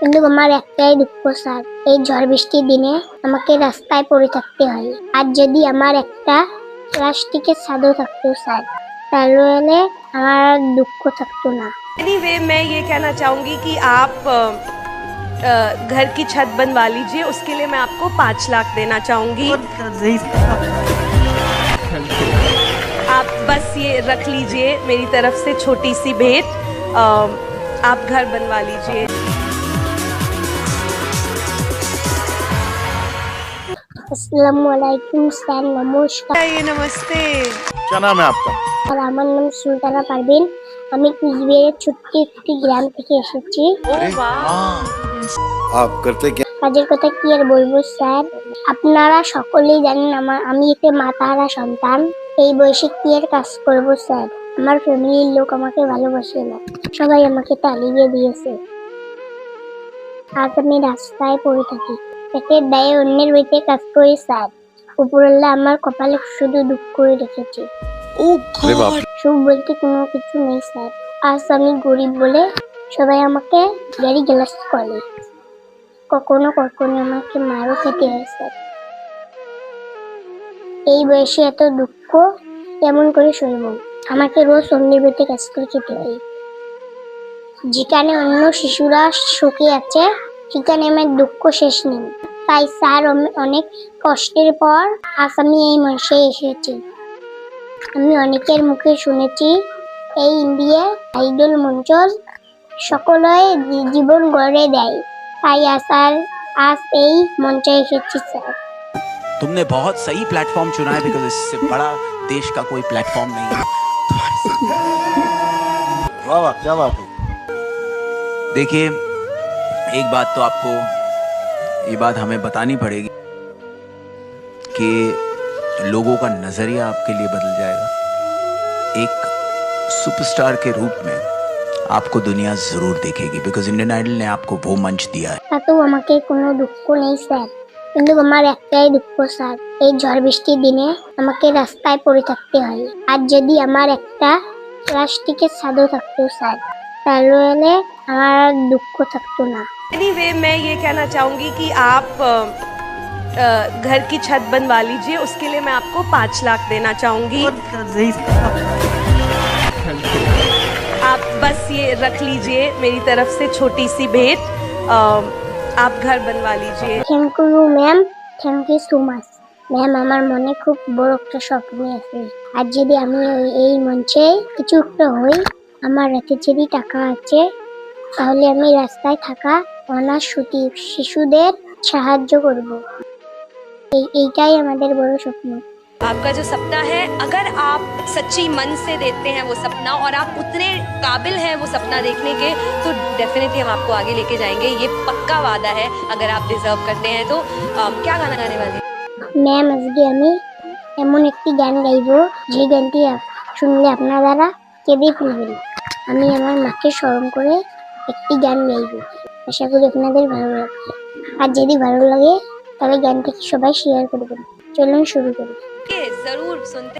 কিন্তু আমার একটাই দুঃখ স্যার, এই ঝড় বৃষ্টির দিনে আমাকে রাস্তায় পড়ে থাকতে হয়। আর যদি আমার একটা প্লাস্টিকের ছাদও থাকতো স্যার, তাহলে আমার আর দুঃখ থাকতো না। एनीवे मैं ये कहना चाहूँगी कि आप घर की छत बनवा लीजिए, उसके लिए मैं आपको 5 लाख देना चाहूँगी। आप बस ये रख लीजिए मेरी तरफ से छोटी सी भेंट। आप घर बनवा लीजिए। আসসালামুয়ালাইকুম স্যার, নমস্কার। ये नमस्ते। क्या नाम है आपका? আর আমার নাম সুলতানা পারভিন। আমি কুচবিহারের ছোট্ট একটি গ্রাম থেকে এসেছি। ओह वाह। आप करते क्या? কাজের কথা কি আর বলবো স্যার, আপনারা সকলেই জানেন আমি একটা মাতাহারা সন্তান। এই বয়সে কি আর কাজ করবো স্যার? আমার ফ্যামিলির লোক আমাকে ভালোবাসে না, সবাই আমাকে তাড়িয়ে দিয়েছে। আজ আমি রাস্তায় পড়ে থাকি, পেটের দায়ে অন্যের বাড়িতে কাজ করি স্যার। উপরওয়ালা আমার কপালে শুধু দুঃখ করে রেখেছে। अरे बाप रे। সুখ বলতে কোনো কিছু নেই স্যার। আজ আমি গরিব বলে সবাই আমাকে গালি গালাজ করে, কখনো কখনো আমাকে মারও খেতে হয় স্যার। এই বয়সে এত দুঃখ কেমন করে সইব? আমাকে রোজ অন্যের বাড়িতে কাজ করে খেতে হয়। যেখানে অন্য শিশুরা সুখে আছে, সেখানে আমার দুঃখ শেষ নেই। তাই স্যার অনেক কষ্টের পর আজ আমি এই মঞ্চে এসেছি। আমি অনেকের মুখে শুনেছি এই ইন্ডিয়া আইডল মঞ্চ সকলে জীবন গড়ে দেয়, তাই আজ এই মঞ্চে এসেছি স্যার। तुमने बहुत सही प्लेटफॉर्म चुना है बिकॉज इससे बड़ा देश का कोई प्लेटफॉर्म नहीं है। वाह वाह, क्या बात है। देखिए, एक बात तो आपको ये बात हमें बतानी पड़ेगी कि लोगों का नजरिया आपके लिए बदल जाएगा। एक सुपरस्टार के रूप में आपको दुनिया जरूर देखेगी बिकॉज इंडियन आइडल ने आपको वो मंच दिया है। তাতেও আমাকে কোনো দুঃখ নেই স্যার, কিন্তু আমার একটাই দুঃখ স্যার, এই ঝড় বৃষ্টির দিনে আমাকে রাস্তায় পড়ে থাকতে হয়। আর যদি আমার একটা প্লাস্টিকের ছাদও থাকতো স্যার, তাহলে আমার আর দুঃখ থাকতো না। एनीवे मैं ये कहना चाहूँगी कि आप घर की छत बनवा लीजिए, उसके लिए मैं आपको 5 लाख देना चाहूँगी। आप बस ये रख लीजिए मेरी तरफ से छोटी सी भेंट। आप घर बनवा लीजिए। Thank you ma'am, thank you so much ma'am. আমার মনে খুব বড় একটা স্বপ্ন আছে। আর যদি আমি এই মঞ্চে কিছু একটা হই, আমার হাতে যদি টাকা আছে, তাহলে আমি রাস্তায় থাকা অনাথ শিশুদের সাহায্য করব। এইটাই আমাদের বড় স্বপ্ন। आपका जो सपना है, अगर आप सच्ची मन से देखते हैं वो सपना और आप उतने काबिल हैं वो सपना देखने के, तो डेफिनेटली हम आपको आगे लेके जाएंगे। ये पक्का वादा है। अगर आप डिजर्व करते हैं तो क्या गाना गाने वाले हैं? ম্যাম, আজকে আমি এমন একটি গান গাইব যে গানটি শুনলে আপনারা কেঁদে ফেলবেন। আমি আমার মাকে স্মরণ করে একটি গান গাইব, আশা করি আপনাদের ভালো লাগবে। আর যদি ভালো লাগে তাহলে গানটিকে সবাই শেয়ার করবেন। চলুন শুরু করি। जरूर सुनते